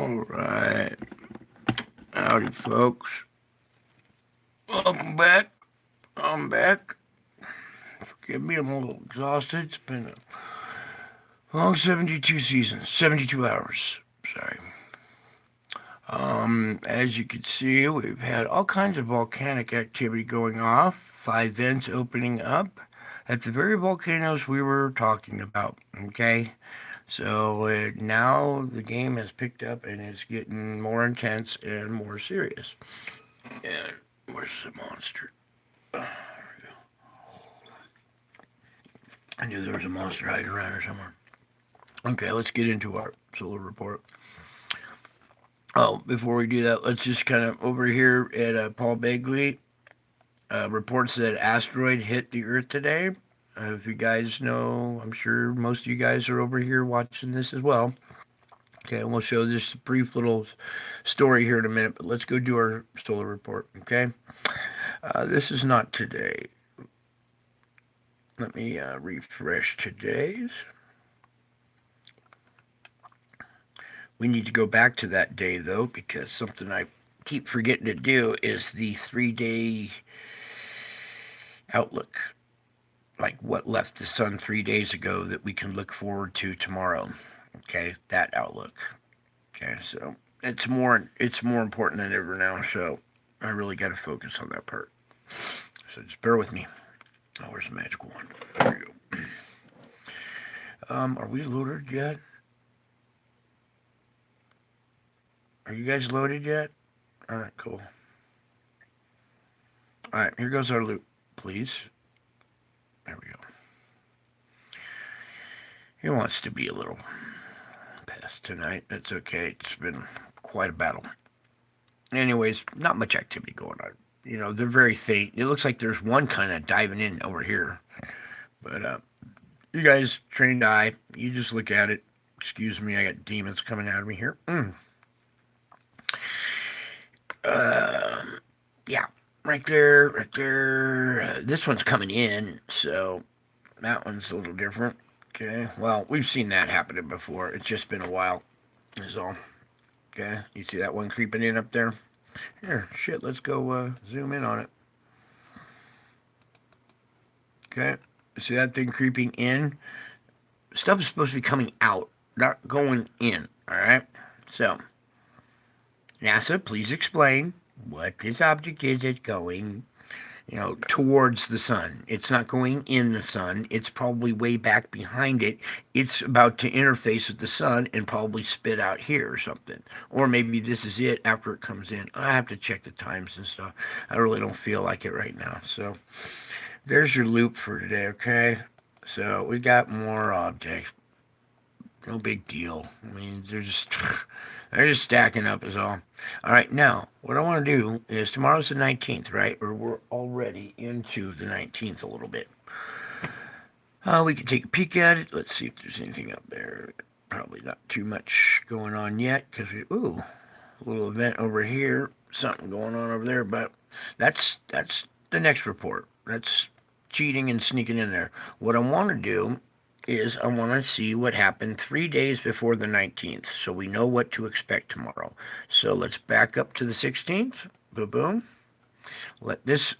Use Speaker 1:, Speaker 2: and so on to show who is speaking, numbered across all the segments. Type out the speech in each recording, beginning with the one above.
Speaker 1: Alright. Howdy, folks. Welcome back. I'm back. Forgive me, I'm a little exhausted. It's been a long 72 seasons. 72 hours. Sorry. As you can see, we've had all kinds of volcanic activity going off. 5 vents opening up at the very volcanoes we were talking about. Okay? So now the game has picked up and it's getting more intense and more serious. And where's the monster? There we go. I knew there was a monster hiding around here somewhere. Okay, let's get into our solar report. Oh, before we do that, let's just kind of over here at Paul Begley reports that asteroid hit the Earth today. If you guys know, I'm sure most of you guys are over here watching this as well. Okay, and we'll show this brief little story here in a minute, but let's go do our solar report, okay? This is not today. Let me refresh today's. We need to go back to that day, though, because something I keep forgetting to do is the 3-day outlook. Like what left the sun 3 days ago that we can look forward to tomorrow. Okay, that outlook. Okay, so it's more important than ever now. So I really got to focus on that part. So just bear with me. Oh, where's the magical one? There we go. Are we loaded yet? Are you guys loaded yet? All right, cool. All right, here goes our loop, please. There we go. He wants to be a little pest tonight. That's okay. It's been quite a battle. Anyways, not much activity going on. You know, they're very faint. It looks like there's one kind of diving in over here. But you guys, trained eye, you just look at it. Excuse me, I got demons coming out of me here. Yeah. Right there. This one's coming in, so that one's a little different. Okay, well, we've seen that happening before. It's just been a while, is all. Okay, you see that one creeping in up there? Here, shit, let's go zoom in on it. Okay, see that thing creeping in? Stuff is supposed to be coming out, not going in, alright? So, NASA, please explain what this object is that's going, towards the sun. It's not going in the sun. It's probably way back behind it. It's about to interface with the sun and probably spit out here or something. Or maybe this is it after it comes in. I have to check the times and stuff. I really don't feel like it right now. So there's your loop for today, okay? So we got more objects. No big deal. I mean, they're just stacking up is all. All right, now, what I want to do is tomorrow's the 19th, right? Or we're already into the 19th a little bit. We can take a peek at it. Let's see if there's anything up there. Probably not too much going on yet because a little event over here. Something going on over there, but that's the next report. That's cheating and sneaking in there. What I want to do is I want to see what happened 3 days before the 19th, so we know what to expect tomorrow. So let's back up to the 16th. Boom, boom. Let this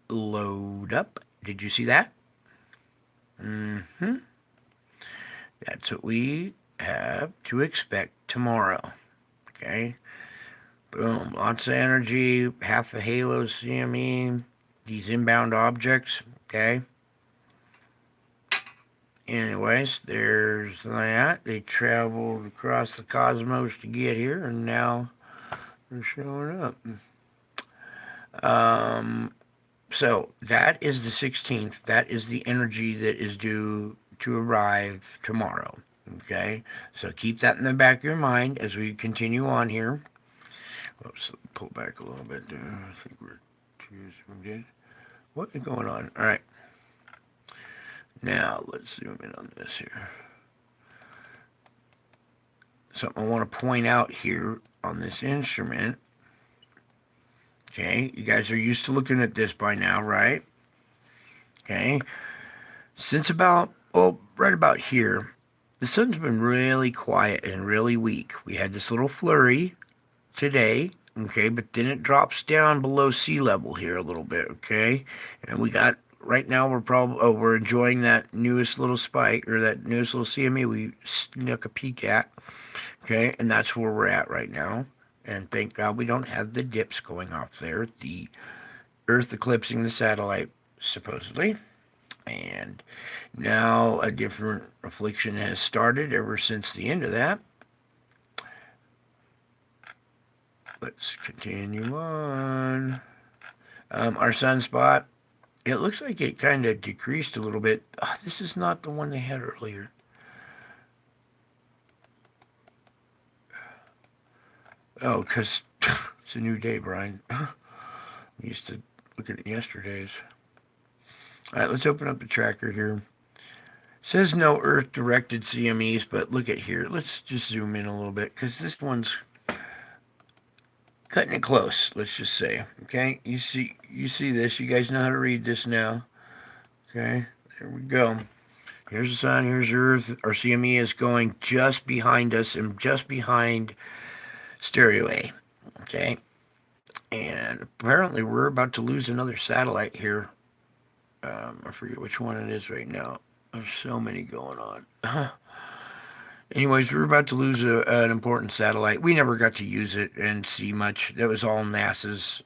Speaker 1: load up. Did you see that? That's what we have to expect tomorrow. Okay? Boom. Lots of energy. Half a halo CME. These inbound objects. Okay? Anyways, there's that. They traveled across the cosmos to get here, and now they're showing up. So that is the 16th. That is the energy that is due to arrive tomorrow. Okay? So keep that in the back of your mind as we continue on here. Oops, pull back a little bit there. I think we're too zoomed. What is going on? All right. Now, let's zoom in on this here. Something I want to point out here on this instrument. Okay, you guys are used to looking at this by now, right? Okay. Since right about here, the sun's been really quiet and really weak. We had this little flurry today, okay, but then it drops down below sea level here a little bit, okay, and we got right now we're enjoying that newest little spike or that newest little CME we snuck a peek at, okay, and that's where we're at right now. And thank God we don't have the dips going off there. The Earth eclipsing the satellite, supposedly. And now a different affliction has started ever since the end of that. Let's continue on. Our sunspot, it looks like it kind of decreased a little bit. Oh, this is not the one they had earlier. Oh, because it's a new day, Brian. We used to look at it yesterday's. All right, let's open up the tracker here. It says no Earth-directed CMEs, but look at here. Let's just zoom in a little bit, because this one's cutting it close, let's just say. Okay, you see this. You guys know how to read this now. Okay, there we go. Here's the sun, here's Earth. Our CME is going just behind us and just behind Stereo A. Okay, and apparently we're about to lose another satellite here. I forget which one it is right now. There's so many going on. Anyways, we're about to lose an important satellite. We never got to use it and see much. That was all NASA's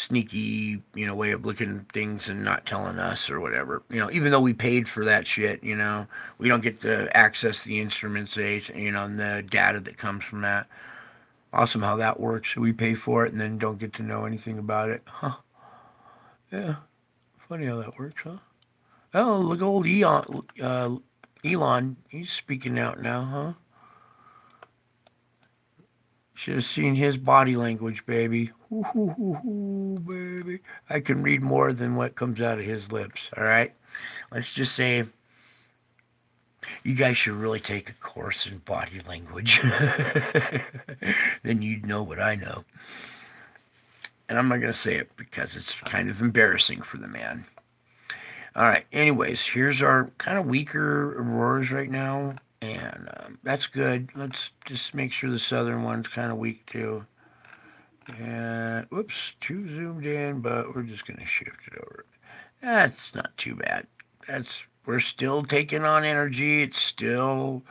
Speaker 1: sneaky, way of looking at things and not telling us or whatever. Even though we paid for that shit, we don't get to access the instruments, and the data that comes from that. Awesome how that works. We pay for it and then don't get to know anything about it. Huh. Yeah. Funny how that works, huh? Oh, look, old Elon, he's speaking out now, huh? Should have seen his body language, baby. Ooh, ooh, ooh, ooh, baby. I can read more than what comes out of his lips, all right? Let's just say you guys should really take a course in body language. Then you'd know what I know. And I'm not going to say it because it's kind of embarrassing for the man. All right, anyways, here's our kind of weaker auroras right now, and that's good. Let's just make sure the southern one's kind of weak too. And, whoops, too zoomed in, but we're just going to shift it over. That's not too bad. We're still taking on energy. It's still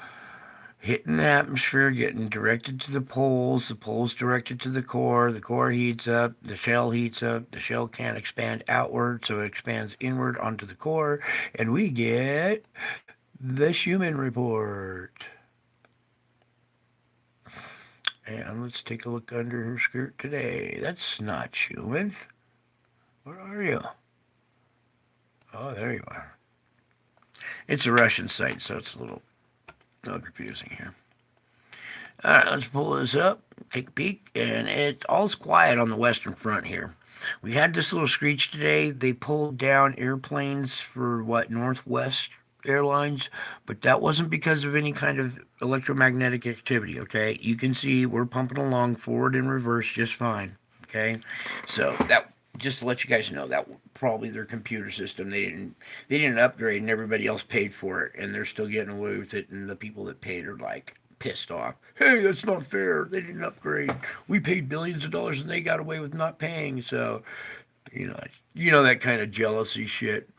Speaker 1: hitting the atmosphere, getting directed to the poles directed to the core heats up, the shell heats up, the shell can't expand outward, so it expands inward onto the core, and we get the Schumann report. And let's take a look under her skirt today. That's not Schumann. Where are you? Oh, there you are. It's a Russian site, so it's a little confusing here. All right, let's pull this up, take a peek, and all's quiet on the western front here. We had this little screech today. They pulled down airplanes for Northwest Airlines, but that wasn't because of any kind of electromagnetic activity, okay? You can see we're pumping along forward and reverse just fine, okay? So that, just to let you guys know, that probably their computer system. They didn't upgrade, and everybody else paid for it, and they're still getting away with it. And the people that paid are like pissed off. Hey, that's not fair. They didn't upgrade. We paid billions of dollars, and they got away with not paying. So, that kind of jealousy shit.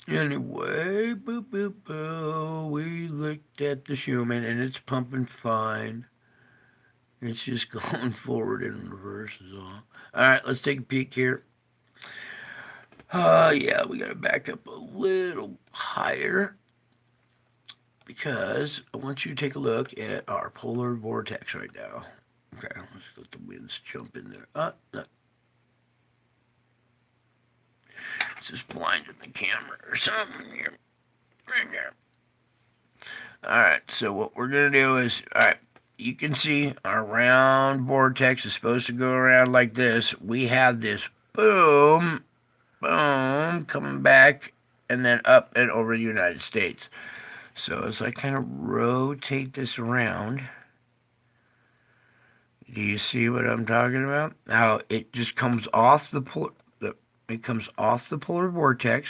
Speaker 1: Anyway, we looked at the Schumann, and it's pumping fine. It's just going forward and reverse is all. All right, let's take a peek here. Yeah, we got to back up a little higher because I want you to take a look at our polar vortex right now. Okay, let's let the winds jump in there. No. It's just blinding the camera or something here. Right there. All right, so what we're going to do is, all right, you can see our round vortex is supposed to go around like this. We have this boom, coming back and then up and over the United States. So as I kind of rotate this around, do you see what I'm talking about? Now it just comes off the polar vortex,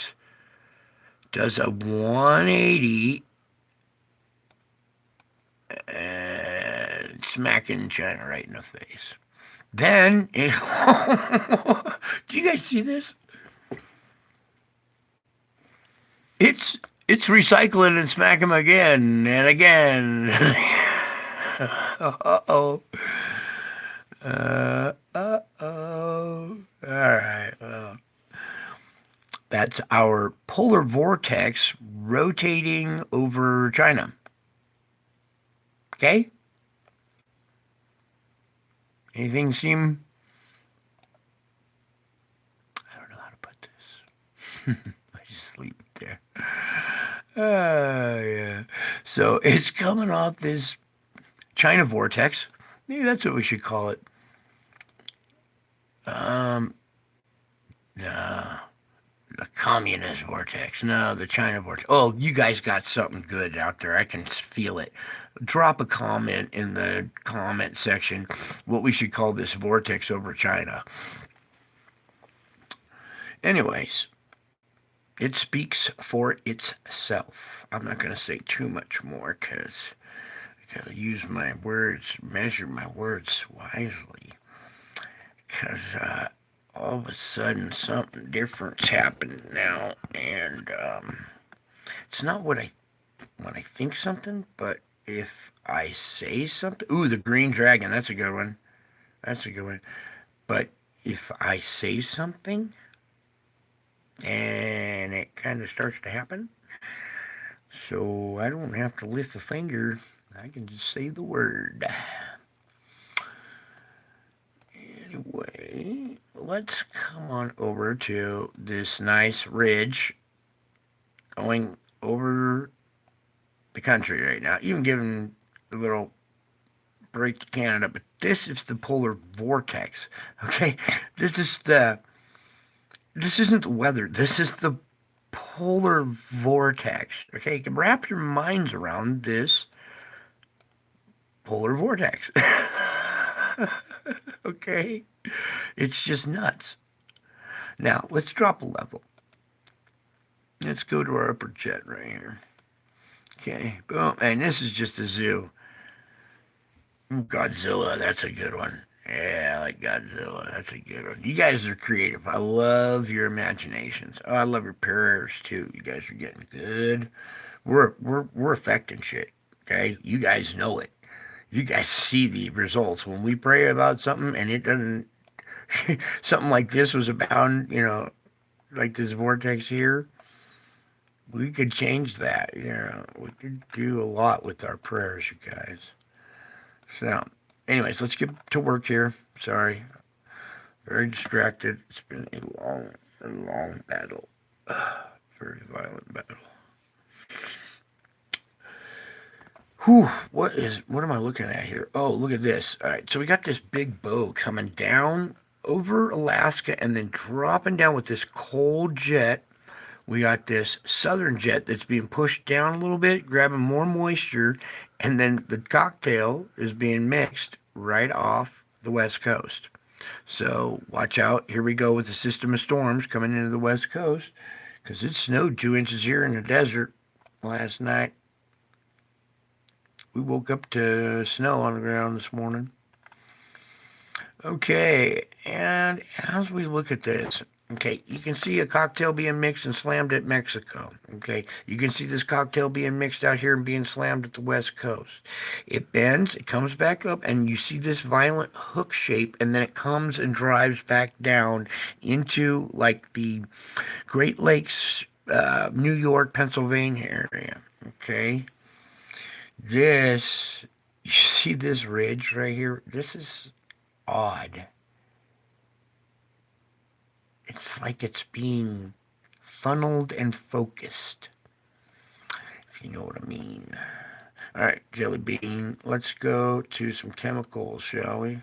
Speaker 1: does a 180, and smacking China right in the face. Then, do you guys see this? It's it's recycling and smack him again and again. Uh-oh. Uh-oh. All right. Well, that's our polar vortex rotating over China. Okay? Anything seem... I don't know how to put this. I just sleep there. Yeah. So it's coming off this China vortex. Maybe that's what we should call it. Um, no, the communist vortex. No, the China vortex. Oh, you guys got something good out there. I can feel it. Drop a comment in the comment section what we should call this vortex over China. Anyways, it speaks for itself. I'm not going to say too much more because I got to use my words, measure my words wisely. Because all of a sudden something different's happened now, and it's not when I think something, but if I say something. Ooh, the green dragon. That's a good one. That's a good one. But if I say something, and it kind of starts to happen, so I don't have to lift a finger. I can just say the word. Anyway, let's come on over to this nice ridge going over the country right now. Even giving a little break to Canada, but this is the polar vortex. Okay, this isn't the weather. This is the polar vortex. Okay, you can wrap your minds around this polar vortex. Okay, it's just nuts. Now let's drop a level. Let's go to our upper jet right here. Okay, boom, and this is just a zoo. Godzilla, that's a good one. Yeah, I like Godzilla. That's a good one. You guys are creative. I love your imaginations. Oh, I love your prayers too. You guys are getting good. We're affecting shit. Okay, you guys know it. You guys see the results when we pray about something and it doesn't. Something like this was about, like this vortex here. We could change that. We could do a lot with our prayers, you guys. So, anyways, let's get to work here. Sorry, very distracted. It's been a long battle. Very violent battle. Whew, what am I looking at here? Oh, look at this. All right, so we got this big bow coming down over Alaska and then dropping down with this cold jet. We got this southern jet that's being pushed down a little bit, grabbing more moisture, and then the cocktail is being mixed right off the west coast. So watch out. Here we go with the system of storms coming into the west coast because it snowed 2 inches here in the desert last night. We woke up to snow on the ground this morning. Okay, and as we look at this, okay, you can see a cocktail being mixed and slammed at Mexico. Okay, you can see this cocktail being mixed out here and being slammed at the west coast. It bends, it comes back up, and you see this violent hook shape, and then it comes and drives back down into like the Great Lakes, New York, Pennsylvania area. Okay, you see this ridge right here? This is odd. It's like it's being funneled and focused, if you know what I mean. All right, Jelly Bean, let's go to some chemicals, shall we?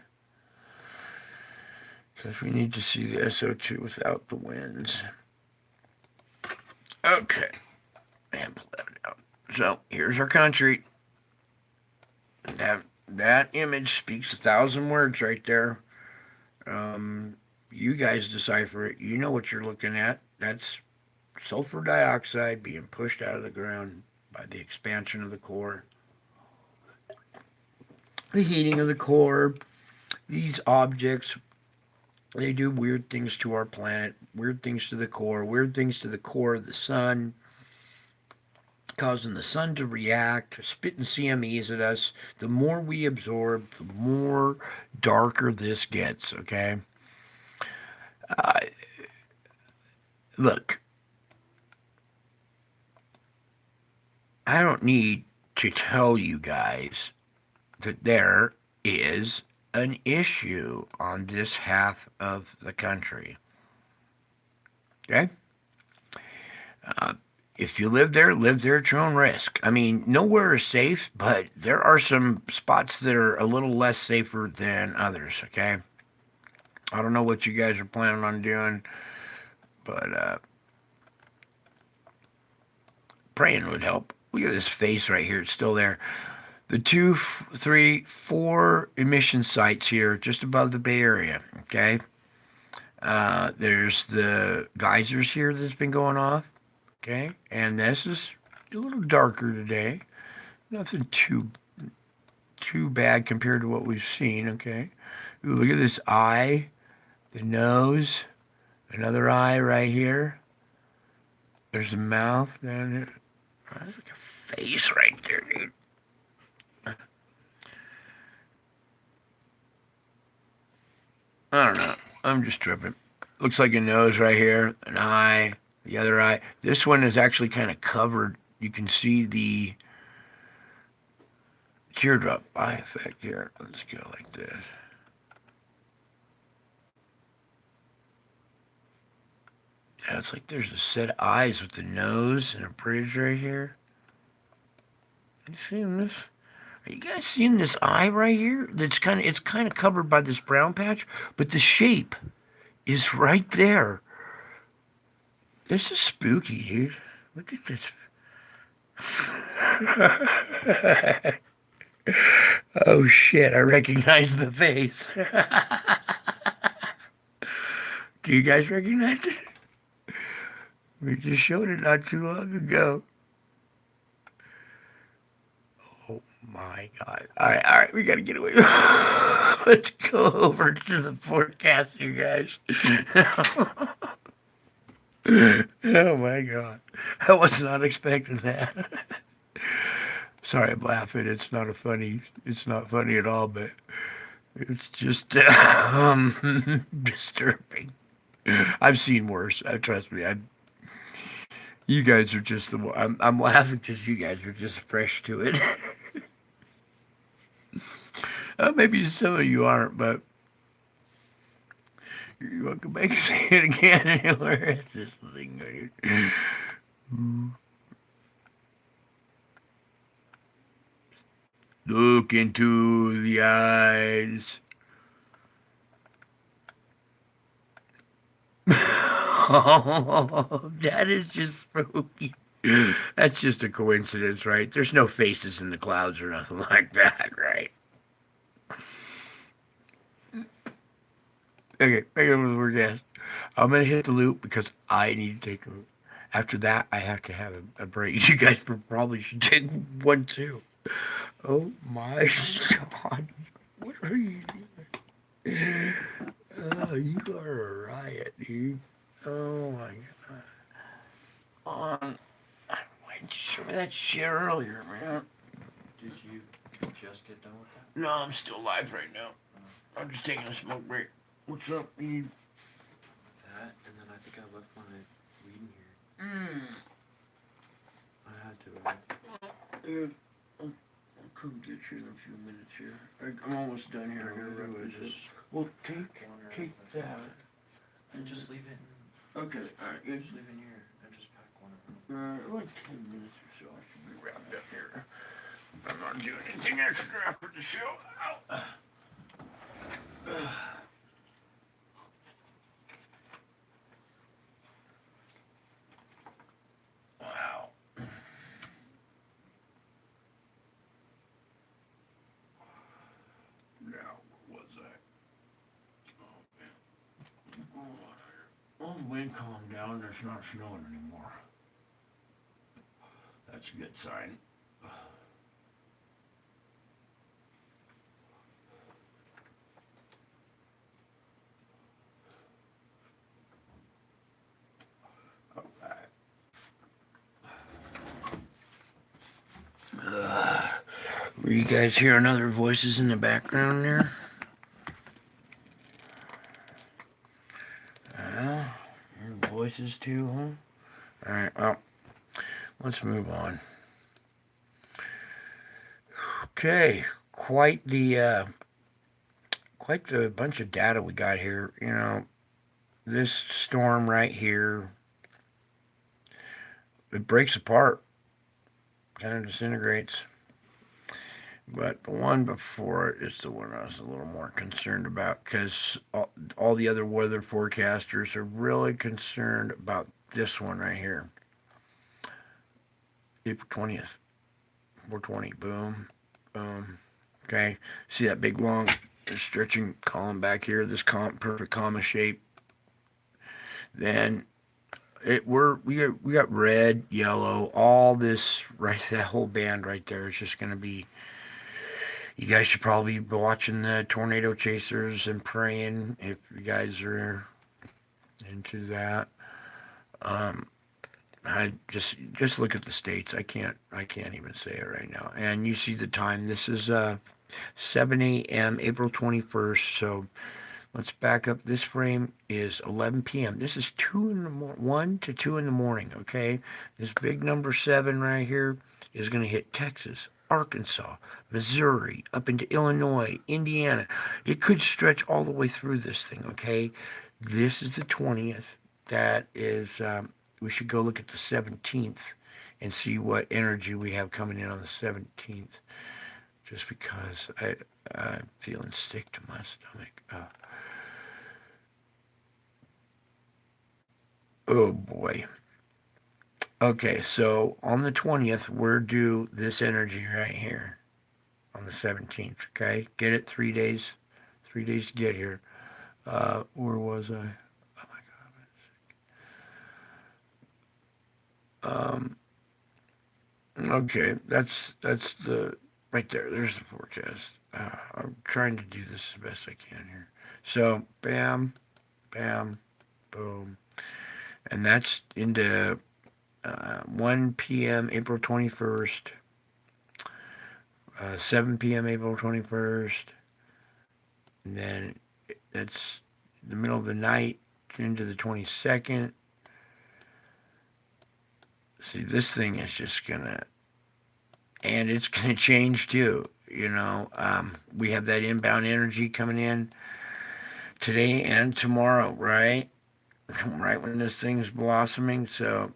Speaker 1: Because we need to see the SO2 without the winds. Okay, and pull that out. So here's our country. That image speaks 1,000 words right there. You guys decipher it. You know what you're looking at. That's sulfur dioxide being pushed out of the ground by the expansion of the core. the heating of the core. These objects, they do weird things to our planet, weird things to the core, weird things to the core of the sun, causing the sun to react, spitting CMEs at us. The more we absorb, the more darker this gets, okay? Uh, Look, I don't need to tell you guys that there is an issue on this half of the country. Okay? Uh, if you live there at your own risk. I mean, nowhere is safe, but there are some spots that are a little less safer than others, okay? I don't know what you guys are planning on doing, but praying would help. Look at this face right here, it's still there. The two, three, four emission sites here just above the Bay Area, okay? There's the geysers here that's been going off, okay? And this is a little darker today. Nothing too bad compared to what we've seen, okay? Ooh, look at this eye, the nose, another eye right here. There's a mouth down there. There's like a face right there, dude. I don't know. I'm just tripping. Looks like a nose right here, an eye, the other eye. This one is actually kind of covered. You can see the teardrop eye effect here. Let's go like this. Yeah, it's like there's a set of eyes with the nose and a bridge right here. You seeing this? Are you guys seeing this eye right here? It's kind of covered by this brown patch, but the shape is right there. This is spooky, dude. Look at this. Oh shit, I recognize the face. Do you guys recognize it? We just showed it not too long ago. Oh my god. Alright, we gotta get away. Let's go over to the forecast, you guys. Oh my god. I was not expecting that. Sorry, I'm laughing. It's not funny at all, but it's just disturbing. I've seen worse. Trust me. You guys are just the one. I'm laughing because you guys are just fresh to it. Maybe some of you aren't, but you're welcome back and say it again. Where is this thing going? Look into the eyes. Oh, that is just spooky. That's just a coincidence, right? There's no faces in the clouds or nothing like that, right? Okay, back over to the forecast. I'm gonna hit the loop because I need to take a loop. After that, I have to have a break. You guys probably should take one too. Oh my god. What are you doing? Oh, you are a riot, dude. Oh my god. Why didn't you show me that shit earlier, man?
Speaker 2: Did you just get done with that?
Speaker 1: No, I'm still live right now. I'm just taking a smoke break. What's up, man?
Speaker 2: That, and then I think I left my weed in here. I had to, right?
Speaker 1: Dude, I'll come get you in a few minutes here. I'm almost done here. I gotta wrap this up. Well, take that.
Speaker 2: And just leave it in.
Speaker 1: Okay, alright, yeah,
Speaker 2: Just leave it in here and just pack one of them.
Speaker 1: like 10 minutes or so, I should be wrapped up here. I'm not doing anything extra after the show. Ow. Wow. Now, where was I? Oh, man. Well, the wind calmed down. There's not snowing anymore. That's a good sign. you guys hearing other voices in the background there? Your voices too, huh? Alright, well, let's move on. Okay, quite the bunch of data we got here. You know, this storm right here, it breaks apart, kind of disintegrates. But the one before it is the one I was a little more concerned about, because all the other weather forecasters are really concerned about this one right here. April 20th, 420, boom, boom. Okay, see that big long stretching column back here, this perfect comma shape. Then we got red, yellow, all this right, that whole band right there is just going to be. You guys should probably be watching the tornado chasers and praying if you guys are into that. I just look at the states. I can't even say it right now. And you see the time. This is 7 a.m. April 21st. So let's back up. This frame is 11 p.m. This is 1 to 2 in the morning. Okay, this big number 7 right here is going to hit Texas, Arkansas, Missouri, up into Illinois, Indiana. It could stretch all the way through this thing, okay? This is the 20th. That is, we should go look at the 17th and see what energy we have coming in on the 17th. Just because I'm feeling sick to my stomach. Oh boy. Okay, so on the 20th, we're due this energy right here on the 17th, okay? Get it 3 days. 3 days to get here. Where was I? Oh my god. Okay, that's the, right there. There's the forecast. I'm trying to do this as best I can here. So, bam, bam, boom. And that's into 1 p.m. April 21st, 7 p.m. April 21st, and then that's the middle of the night into the 22nd. See, this thing is just gonna, and it's gonna change too. You know, we have that inbound energy coming in today and tomorrow, right? Right when this thing's blossoming. So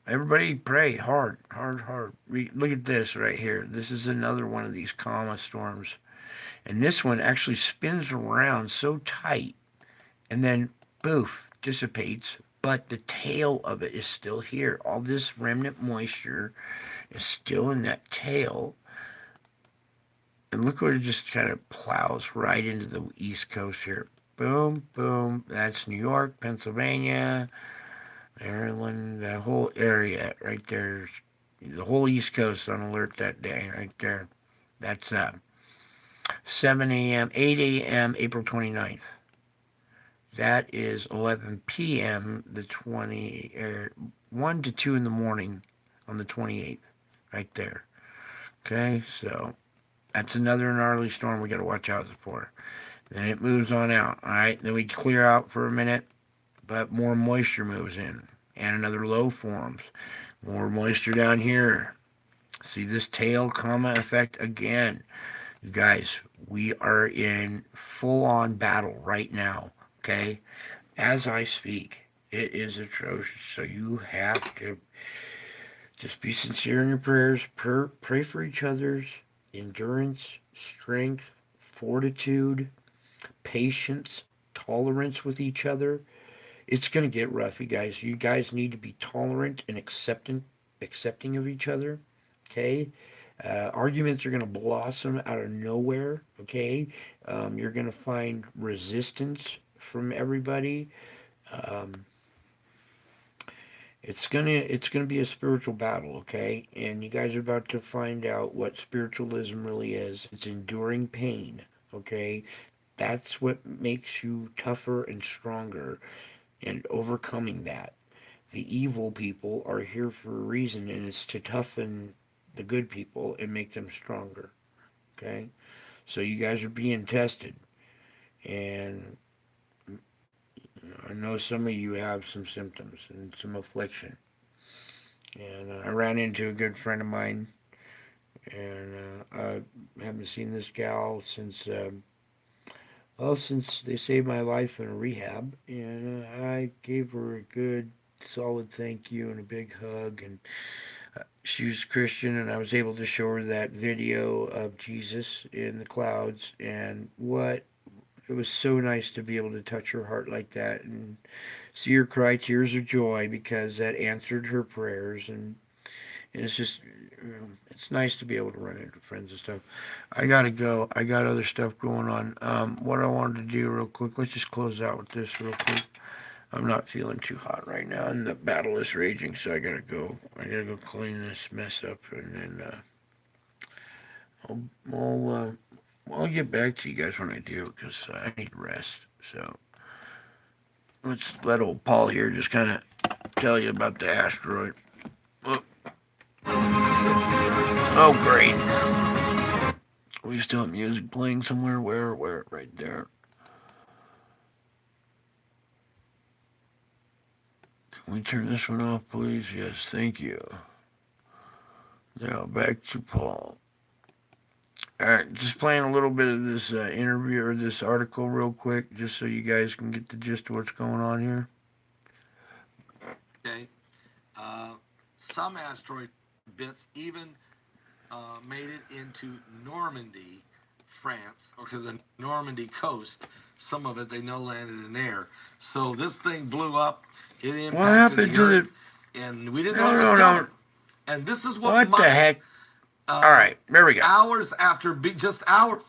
Speaker 1: everybody pray hard, hard, hard. Look at this right here. This is another one of these comma storms. And this one actually spins around so tight and then, boof, dissipates. But the tail of it is still here. All this remnant moisture is still in that tail. And look what it just kind of plows right into the East Coast here. Boom, boom. That's New York, Pennsylvania, Maryland, that whole area right there. The whole East Coast on alert that day right there. That's 7 a.m., 8 a.m., April 29th. That is 11 p.m., 1 to 2 in the morning on the 28th, right there. Okay, so that's another gnarly storm we got to watch out for. Then it moves on out, all right? Then we clear out for a minute, but more moisture moves in, and another low forms. More moisture down here. See this tail comma effect again. You guys, we are in full-on battle right now, okay? As I speak, it is atrocious, so you have to just be sincere in your prayers. Pray for each other's endurance, strength, fortitude, patience, tolerance with each other. It's going to get rough, you guys. You guys need to be tolerant and accepting of each other, okay? Arguments are going to blossom out of nowhere, okay? You're going to find resistance from everybody. It's gonna be a spiritual battle, okay? And you guys are about to find out what spiritualism really is. It's enduring pain, okay? That's what makes you tougher and stronger and overcoming that. The evil people are here for a reason, and it's to toughen the good people and make them stronger. Okay? So you guys are being tested. And I know some of you have some symptoms and some affliction. And I ran into a good friend of mine, and I haven't seen this gal since, well, since they saved my life in a rehab. And I gave her a good, solid thank you and a big hug. And she was Christian, and I was able to show her that video of Jesus in the clouds. And what it was so nice to be able to touch her heart like that and see her cry tears of joy because that answered her prayers. And it's just, it's nice to be able to run into friends and stuff. I gotta go. I got other stuff going on. What I wanted to do real quick, let's just close out with this real quick. I'm not feeling too hot right now, and the battle is raging, so I gotta go. I gotta go clean this mess up, and then I'll get back to you guys when I do, because I need rest. So let's let old Paul here just kind of tell you about the asteroid. Oh, oh great. We still have music playing somewhere. Where? Right there. Can we turn this one off, please? Yes, thank you. Now back to Paul. Alright, just playing a little bit of this interview or this article real quick, just so you guys can get the gist of what's going on here.
Speaker 3: Okay. Some asteroid bits even made it into Normandy, France, or the Normandy coast. Some of it they know landed in there. So this thing blew up. It impacted
Speaker 1: What happened
Speaker 3: the
Speaker 1: to
Speaker 3: Earth,
Speaker 1: the...
Speaker 3: and we didn't
Speaker 1: No,
Speaker 3: know it was
Speaker 1: no,
Speaker 3: coming.
Speaker 1: no.
Speaker 3: And this is
Speaker 1: What the heck? Alright, there we go.
Speaker 3: Hours after, just hours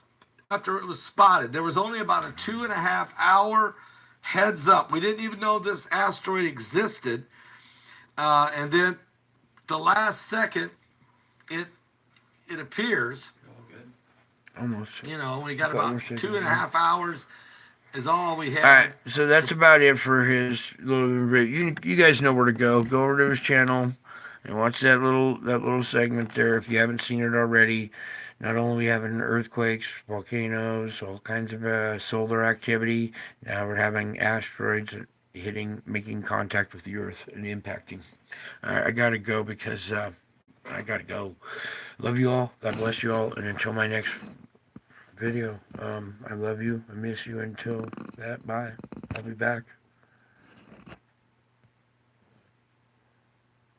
Speaker 3: after it was spotted, there was only about a 2.5 hour heads up. We didn't even know this asteroid existed. And then the last second, it appears.
Speaker 1: Almost.
Speaker 3: You know, we got about 2.5 hours is all we had.
Speaker 1: Alright, so that's about it for his little review. You guys know where to go. Go over to his channel and watch that little segment there if you haven't seen it already. Not only we having earthquakes, volcanoes, all kinds of solar activity. Now we're having asteroids making contact with the Earth and impacting. I gotta go because I gotta go. Love you all. God bless you all. And until my next video, I love you. I miss you. Until that, bye. I'll be back.